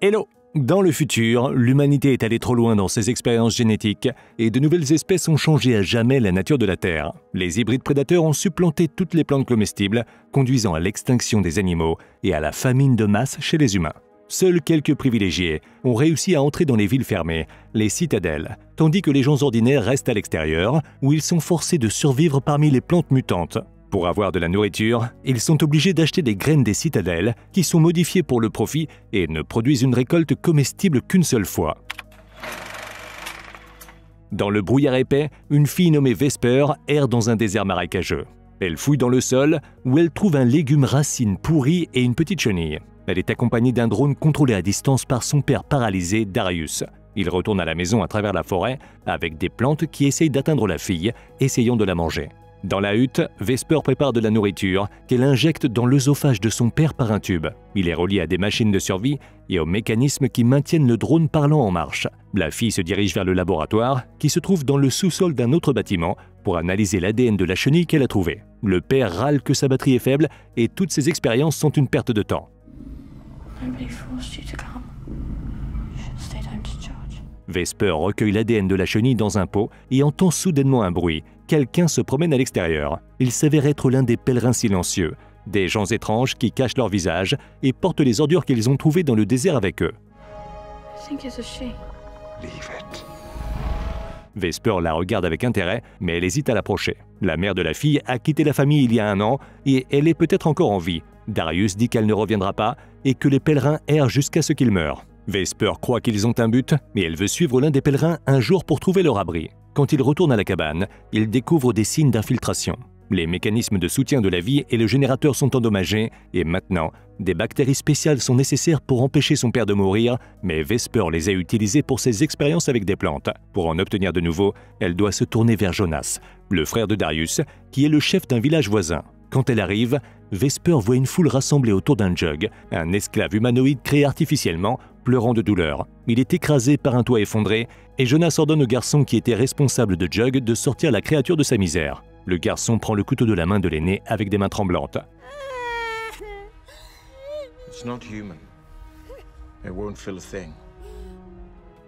Hello! Dans le futur, l'humanité est allée trop loin dans ses expériences génétiques et de nouvelles espèces ont changé à jamais la nature de la Terre. Les hybrides prédateurs ont supplanté toutes les plantes comestibles, conduisant à l'extinction des animaux et à la famine de masse chez les humains. Seuls quelques privilégiés ont réussi à entrer dans les villes fermées, les citadelles, tandis que les gens ordinaires restent à l'extérieur, où ils sont forcés de survivre parmi les plantes mutantes. Pour avoir de la nourriture, ils sont obligés d'acheter des graines des citadelles qui sont modifiées pour le profit et ne produisent une récolte comestible qu'une seule fois. Dans le brouillard épais, une fille nommée Vesper erre dans un désert marécageux. Elle fouille dans le sol où elle trouve un légume racine pourri et une petite chenille. Elle est accompagnée d'un drone contrôlé à distance par son père paralysé, Darius. Il retourne à la maison à travers la forêt avec des plantes qui essayent d'atteindre la fille, essayant de la manger. Dans la hutte, Vesper prépare de la nourriture qu'elle injecte dans l'œsophage de son père par un tube. Il est relié à des machines de survie et aux mécanismes qui maintiennent le drone parlant en marche. La fille se dirige vers le laboratoire, qui se trouve dans le sous-sol d'un autre bâtiment, pour analyser l'ADN de la chenille qu'elle a trouvée. Le père râle que sa batterie est faible et toutes ses expériences sont une perte de temps. Vesper recueille l'ADN de la chenille dans un pot et entend soudainement un bruit. Quelqu'un se promène à l'extérieur. Il s'avère être l'un des pèlerins silencieux, des gens étranges qui cachent leur visage et portent les ordures qu'ils ont trouvées dans le désert avec eux. Vesper la regarde avec intérêt, mais elle hésite à l'approcher. La mère de la fille a quitté la famille il y a un an et elle est peut-être encore en vie. Darius dit qu'elle ne reviendra pas et que les pèlerins errent jusqu'à ce qu'ils meurent. Vesper croit qu'ils ont un but, mais elle veut suivre l'un des pèlerins un jour pour trouver leur abri. Quand il retourne à la cabane, il découvre des signes d'infiltration. Les mécanismes de soutien de la vie et le générateur sont endommagés et maintenant, des bactéries spéciales sont nécessaires pour empêcher son père de mourir, mais Vesper les a utilisées pour ses expériences avec des plantes. Pour en obtenir de nouveau, elle doit se tourner vers Jonas, le frère de Darius, qui est le chef d'un village voisin. Quand elle arrive, Vesper voit une foule rassemblée autour d'un Jug, un esclave humanoïde créé artificiellement, pleurant de douleur. Il est écrasé par un toit effondré et Jonas ordonne au garçon qui était responsable de Jug de sortir la créature de sa misère. Le garçon prend le couteau de la main de l'aîné avec des mains tremblantes.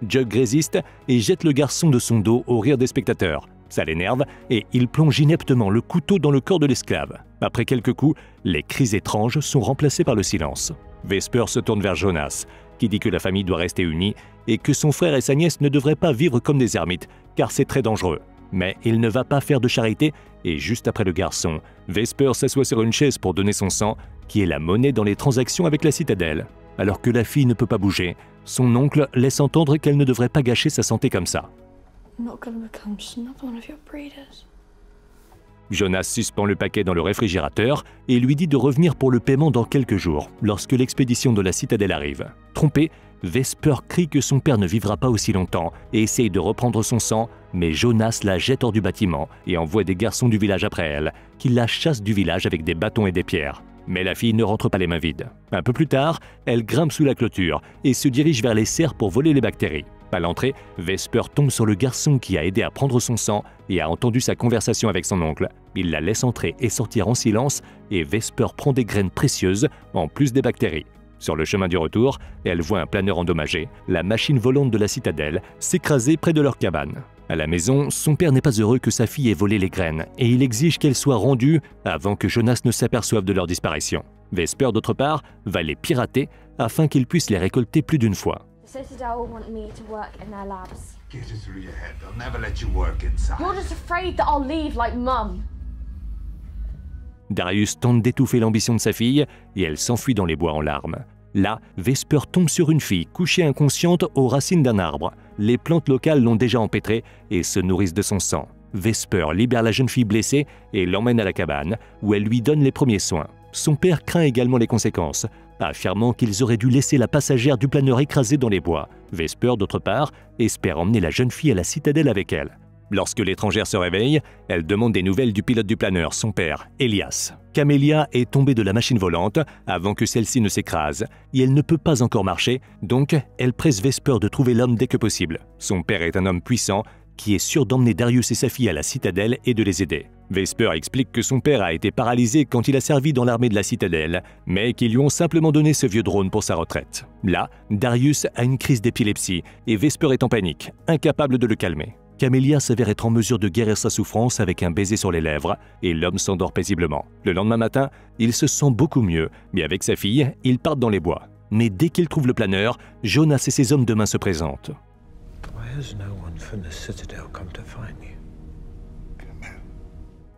Jug résiste et jette le garçon de son dos au rire des spectateurs. Ça l'énerve et il plonge ineptement le couteau dans le corps de l'esclave. Après quelques coups, les cris étranges sont remplacés par le silence. Vesper se tourne vers Jonas, qui dit que la famille doit rester unie et que son frère et sa nièce ne devraient pas vivre comme des ermites, car c'est très dangereux. Mais il ne va pas faire de charité et juste après le garçon, Vesper s'assoit sur une chaise pour donner son sang, qui est la monnaie dans les transactions avec la citadelle. Alors que la fille ne peut pas bouger, son oncle laisse entendre qu'elle ne devrait pas gâcher sa santé comme ça. Jonas suspend le paquet dans le réfrigérateur et lui dit de revenir pour le paiement dans quelques jours, lorsque l'expédition de la citadelle arrive. Trompé, Vesper crie que son père ne vivra pas aussi longtemps et essaye de reprendre son sang, mais Jonas la jette hors du bâtiment et envoie des garçons du village après elle, qui la chassent du village avec des bâtons et des pierres. Mais la fille ne rentre pas les mains vides. Un peu plus tard, elle grimpe sous la clôture et se dirige vers les cerfs pour voler les bactéries. À l'entrée, Vesper tombe sur le garçon qui a aidé à prendre son sang et a entendu sa conversation avec son oncle. Il la laisse entrer et sortir en silence et Vesper prend des graines précieuses en plus des bactéries. Sur le chemin du retour, elle voit un planeur endommagé, la machine volante de la citadelle, s'écraser près de leur cabane. À la maison, son père n'est pas heureux que sa fille ait volé les graines et il exige qu'elles soient rendues avant que Jonas ne s'aperçoive de leur disparition. Vesper, d'autre part, va les pirater afin qu'il puisse les récolter plus d'une fois. Darius tente d'étouffer l'ambition de sa fille et elle s'enfuit dans les bois en larmes. Là, Vesper tombe sur une fille couchée inconsciente aux racines d'un arbre. Les plantes locales l'ont déjà empêtrée et se nourrissent de son sang. Vesper libère la jeune fille blessée et l'emmène à la cabane, où elle lui donne les premiers soins. Son père craint également les conséquences, affirmant qu'ils auraient dû laisser la passagère du planeur écrasée dans les bois. Vesper, d'autre part, espère emmener la jeune fille à la citadelle avec elle. Lorsque l'étrangère se réveille, elle demande des nouvelles du pilote du planeur, son père, Elias. Camélia est tombée de la machine volante avant que celle-ci ne s'écrase et elle ne peut pas encore marcher, donc elle presse Vesper de trouver l'homme dès que possible. Son père est un homme puissant qui est sûr d'emmener Darius et sa fille à la citadelle et de les aider. Vesper explique que son père a été paralysé quand il a servi dans l'armée de la Citadelle, mais qu'ils lui ont simplement donné ce vieux drone pour sa retraite. Là, Darius a une crise d'épilepsie et Vesper est en panique, incapable de le calmer. Camélia s'avère être en mesure de guérir sa souffrance avec un baiser sur les lèvres et l'homme s'endort paisiblement. Le lendemain matin, il se sent beaucoup mieux, mais avec sa fille, ils partent dans les bois. Mais dès qu'ils trouvent le planeur, Jonas et ses hommes de main se présentent.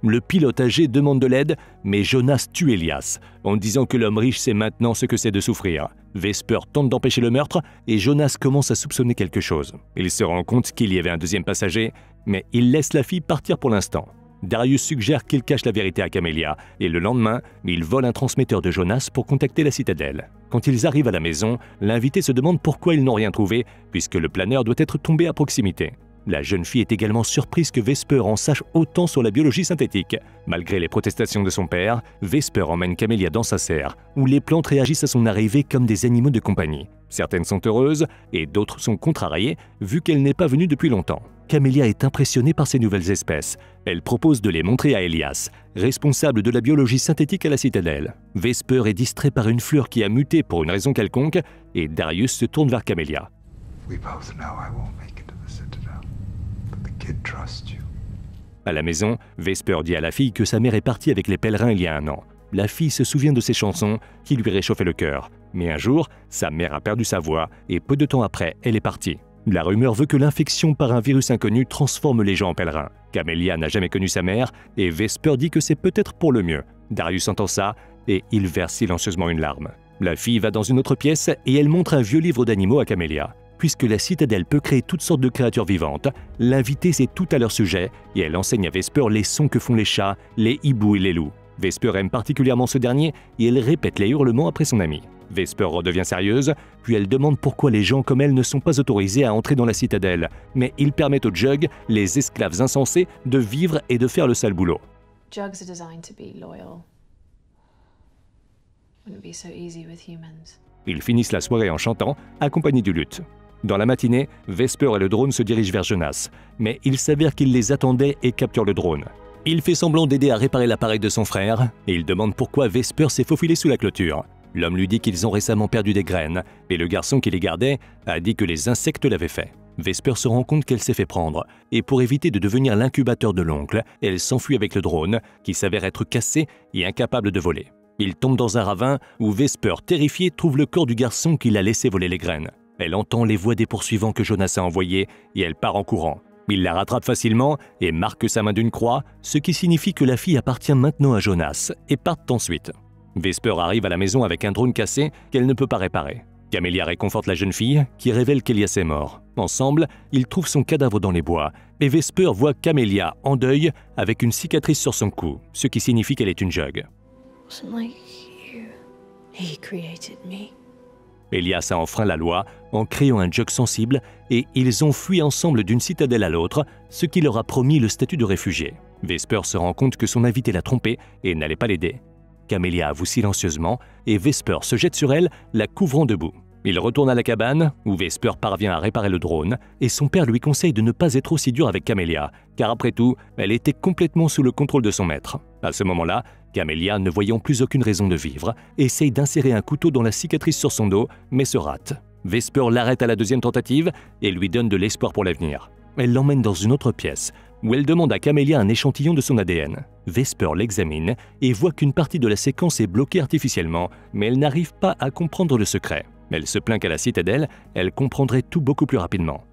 Le pilote âgé demande de l'aide, mais Jonas tue Elias, en disant que l'homme riche sait maintenant ce que c'est de souffrir. Vesper tente d'empêcher le meurtre et Jonas commence à soupçonner quelque chose. Il se rend compte qu'il y avait un deuxième passager, mais il laisse la fille partir pour l'instant. Darius suggère qu'il cache la vérité à Camélia et le lendemain, il vole un transmetteur de Jonas pour contacter la citadelle. Quand ils arrivent à la maison, l'invité se demande pourquoi ils n'ont rien trouvé, puisque le planeur doit être tombé à proximité. La jeune fille est également surprise que Vesper en sache autant sur la biologie synthétique. Malgré les protestations de son père, Vesper emmène Camélia dans sa serre, où les plantes réagissent à son arrivée comme des animaux de compagnie. Certaines sont heureuses et d'autres sont contrariées, vu qu'elle n'est pas venue depuis longtemps. Camélia est impressionnée par ces nouvelles espèces. Elle propose de les montrer à Elias, responsable de la biologie synthétique à la citadelle. Vesper est distrait par une fleur qui a muté pour une raison quelconque, et Darius se tourne vers Camélia. À la maison, Vesper dit à la fille que sa mère est partie avec les pèlerins il y a un an. La fille se souvient de ses chansons qui lui réchauffaient le cœur. Mais un jour, sa mère a perdu sa voix et peu de temps après, elle est partie. La rumeur veut que l'infection par un virus inconnu transforme les gens en pèlerins. Camélia n'a jamais connu sa mère et Vesper dit que c'est peut-être pour le mieux. Darius entend ça et il verse silencieusement une larme. La fille va dans une autre pièce et elle montre un vieux livre d'animaux à Camélia. Puisque la citadelle peut créer toutes sortes de créatures vivantes, l'invité sait tout à leur sujet et elle enseigne à Vesper les sons que font les chats, les hiboux et les loups. Vesper aime particulièrement ce dernier et elle répète les hurlements après son ami. Vesper redevient sérieuse, puis elle demande pourquoi les gens comme elle ne sont pas autorisés à entrer dans la citadelle, mais ils permettent aux Jug, les esclaves insensés, de vivre et de faire le sale boulot. Jugs are designed to be loyal. Wouldn't be so easy with humans. Ils finissent la soirée en chantant, accompagnés du luth. Dans la matinée, Vesper et le drone se dirigent vers Jonas, mais il s'avère qu'il les attendait et capture le drone. Il fait semblant d'aider à réparer l'appareil de son frère, et il demande pourquoi Vesper s'est faufilé sous la clôture. L'homme lui dit qu'ils ont récemment perdu des graines, et le garçon qui les gardait a dit que les insectes l'avaient fait. Vesper se rend compte qu'elle s'est fait prendre, et pour éviter de devenir l'incubateur de l'oncle, elle s'enfuit avec le drone, qui s'avère être cassé et incapable de voler. Il tombe dans un ravin où Vesper, terrifiée, trouve le corps du garçon qui l'a laissé voler les graines. Elle entend les voix des poursuivants que Jonas a envoyés et elle part en courant. Il la rattrape facilement et marque sa main d'une croix, ce qui signifie que la fille appartient maintenant à Jonas et partent ensuite. Vesper arrive à la maison avec un drone cassé qu'elle ne peut pas réparer. Camélia réconforte la jeune fille qui révèle qu'Elias est mort. Ensemble, ils trouvent son cadavre dans les bois et Vesper voit Camélia en deuil avec une cicatrice sur son cou, ce qui signifie qu'elle est une Jug. Elias a enfreint la loi en créant un Jug sensible et ils ont fui ensemble d'une citadelle à l'autre, ce qui leur a promis le statut de réfugié. Vesper se rend compte que son invité l'a trompé et n'allait pas l'aider. Camélia avoue silencieusement et Vesper se jette sur elle, la couvrant debout. Il retourne à la cabane où Vesper parvient à réparer le drone et son père lui conseille de ne pas être aussi dur avec Camélia, car après tout, elle était complètement sous le contrôle de son maître. À ce moment-là, Camélia, ne voyant plus aucune raison de vivre, essaye d'insérer un couteau dans la cicatrice sur son dos, mais se rate. Vesper l'arrête à la deuxième tentative et lui donne de l'espoir pour l'avenir. Elle l'emmène dans une autre pièce, où elle demande à Camélia un échantillon de son ADN. Vesper l'examine et voit qu'une partie de la séquence est bloquée artificiellement, mais elle n'arrive pas à comprendre le secret. Elle se plaint qu'à la citadelle, elle comprendrait tout beaucoup plus rapidement.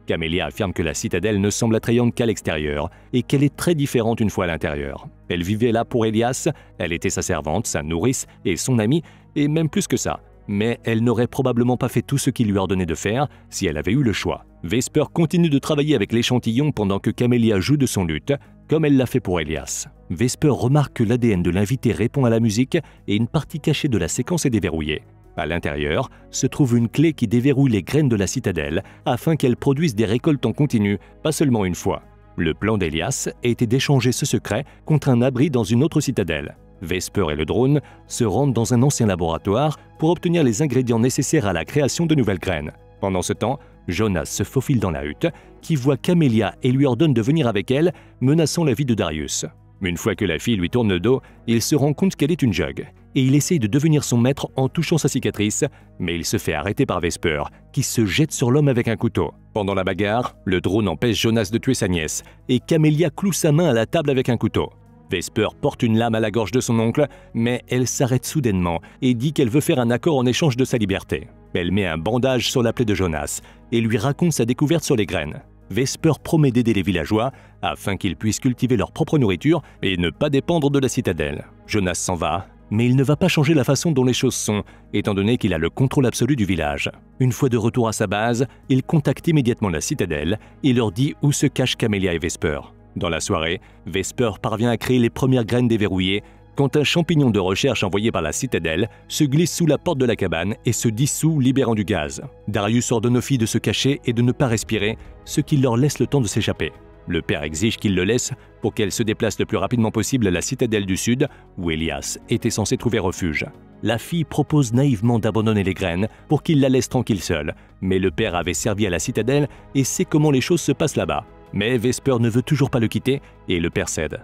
Camélia affirme que la citadelle ne semble attrayante qu'à l'extérieur et qu'elle est très différente une fois à l'intérieur. Elle vivait là pour Elias, elle était sa servante, sa nourrice et son amie, et même plus que ça. Mais elle n'aurait probablement pas fait tout ce qu'il lui ordonnait de faire si elle avait eu le choix. Vesper continue de travailler avec l'échantillon pendant que Camélia joue de son luth, comme elle l'a fait pour Elias. Vesper remarque que l'ADN de l'invité répond à la musique et une partie cachée de la séquence est déverrouillée. À l'intérieur se trouve une clé qui déverrouille les graines de la citadelle afin qu'elles produisent des récoltes en continu, pas seulement une fois. Le plan d'Elias a été d'échanger ce secret contre un abri dans une autre citadelle. Vesper et le drone se rendent dans un ancien laboratoire pour obtenir les ingrédients nécessaires à la création de nouvelles graines. Pendant ce temps, Jonas se faufile dans la hutte, qui voit Camélia et lui ordonne de venir avec elle, menaçant la vie de Darius. Une fois que la fille lui tourne le dos, il se rend compte qu'elle est une Jug, et il essaye de devenir son maître en touchant sa cicatrice, mais il se fait arrêter par Vesper, qui se jette sur l'homme avec un couteau. Pendant la bagarre, le drone empêche Jonas de tuer sa nièce, et Camélia cloue sa main à la table avec un couteau. Vesper porte une lame à la gorge de son oncle, mais elle s'arrête soudainement et dit qu'elle veut faire un accord en échange de sa liberté. Elle met un bandage sur la plaie de Jonas et lui raconte sa découverte sur les graines. Vesper promet d'aider les villageois afin qu'ils puissent cultiver leur propre nourriture et ne pas dépendre de la citadelle. Jonas s'en va, mais il ne va pas changer la façon dont les choses sont, étant donné qu'il a le contrôle absolu du village. Une fois de retour à sa base, il contacte immédiatement la citadelle et leur dit où se cachent Camélia et Vesper. Dans la soirée, Vesper parvient à créer les premières graines déverrouillées quand un champignon de recherche envoyé par la citadelle se glisse sous la porte de la cabane et se dissout, libérant du gaz. Darius ordonne aux filles de se cacher et de ne pas respirer, ce qui leur laisse le temps de s'échapper. Le père exige qu'il le laisse pour qu'elle se déplace le plus rapidement possible à la citadelle du Sud, où Elias était censé trouver refuge. La fille propose naïvement d'abandonner les graines pour qu'il la laisse tranquille seule, mais le père avait servi à la citadelle et sait comment les choses se passent là-bas. Mais Vesper ne veut toujours pas le quitter et le père cède.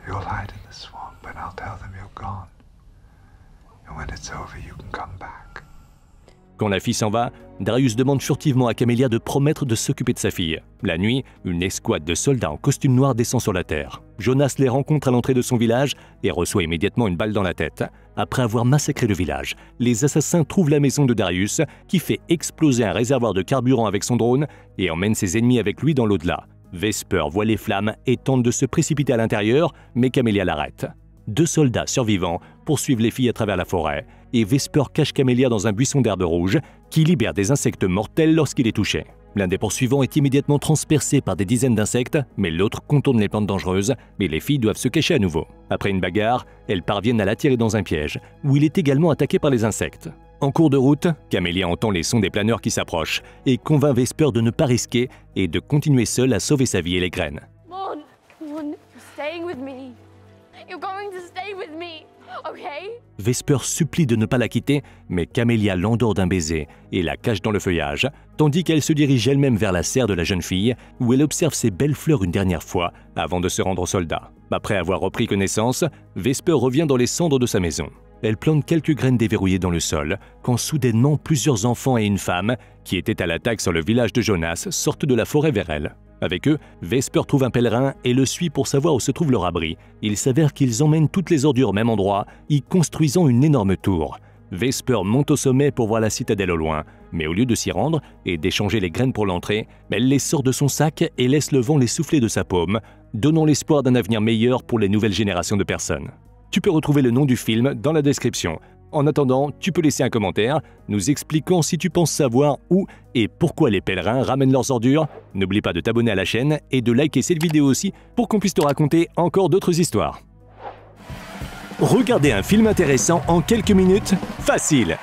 You'll hide in the swamp and I'll tell them you're gone. And when it's over, you can come back. Quand la fille s'en va, Darius demande furtivement à Camélia de promettre de s'occuper de sa fille. La nuit, une escouade de soldats en costume noir descend sur la terre. Jonas les rencontre à l'entrée de son village et reçoit immédiatement une balle dans la tête. Après avoir massacré le village, les assassins trouvent la maison de Darius, qui fait exploser un réservoir de carburant avec son drone et emmène ses ennemis avec lui dans l'au-delà. Vesper voit les flammes et tente de se précipiter à l'intérieur, mais Camélia l'arrête. 2 soldats survivants poursuivent les filles à travers la forêt, et Vesper cache Camélia dans un buisson d'herbe rouge qui libère des insectes mortels lorsqu'il est touché. L'un des poursuivants est immédiatement transpercé par des dizaines d'insectes, mais l'autre contourne les plantes dangereuses, mais les filles doivent se cacher à nouveau. Après une bagarre, elles parviennent à l'attirer dans un piège, où il est également attaqué par les insectes. En cours de route, Camélia entend les sons des planeurs qui s'approchent et convainc Vesper de ne pas risquer et de continuer seule à sauver sa vie et les graines. Mon, you're staying with me. You're going to stay with me, okay? Vesper supplie de ne pas la quitter, mais Camélia l'endort d'un baiser et la cache dans le feuillage, tandis qu'elle se dirige elle-même vers la serre de la jeune fille, où elle observe ses belles fleurs une dernière fois avant de se rendre au soldat. Après avoir repris connaissance, Vesper revient dans les cendres de sa maison. Elle plante quelques graines déverrouillées dans le sol, quand soudainement plusieurs enfants et une femme, qui étaient à l'attaque sur le village de Jonas, sortent de la forêt vers elle. Avec eux, Vesper trouve un pèlerin et le suit pour savoir où se trouve leur abri. Il s'avère qu'ils emmènent toutes les ordures au même endroit, y construisant une énorme tour. Vesper monte au sommet pour voir la citadelle au loin, mais au lieu de s'y rendre et d'échanger les graines pour l'entrée, elle les sort de son sac et laisse le vent les souffler de sa paume, donnant l'espoir d'un avenir meilleur pour les nouvelles générations de personnes. Tu peux retrouver le nom du film dans la description. En attendant, tu peux laisser un commentaire nous expliquant si tu penses savoir où et pourquoi les pèlerins ramènent leurs ordures. N'oublie pas de t'abonner à la chaîne et de liker cette vidéo aussi pour qu'on puisse te raconter encore d'autres histoires. Regardez un film intéressant en quelques minutes, facile.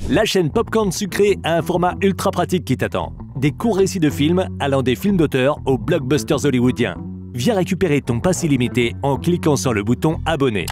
La chaîne Popcorn Sucré a un format ultra pratique qui t'attend. Des courts récits de films allant des films d'auteur aux blockbusters hollywoodiens. Viens récupérer ton pass illimité en cliquant sur le bouton abonner.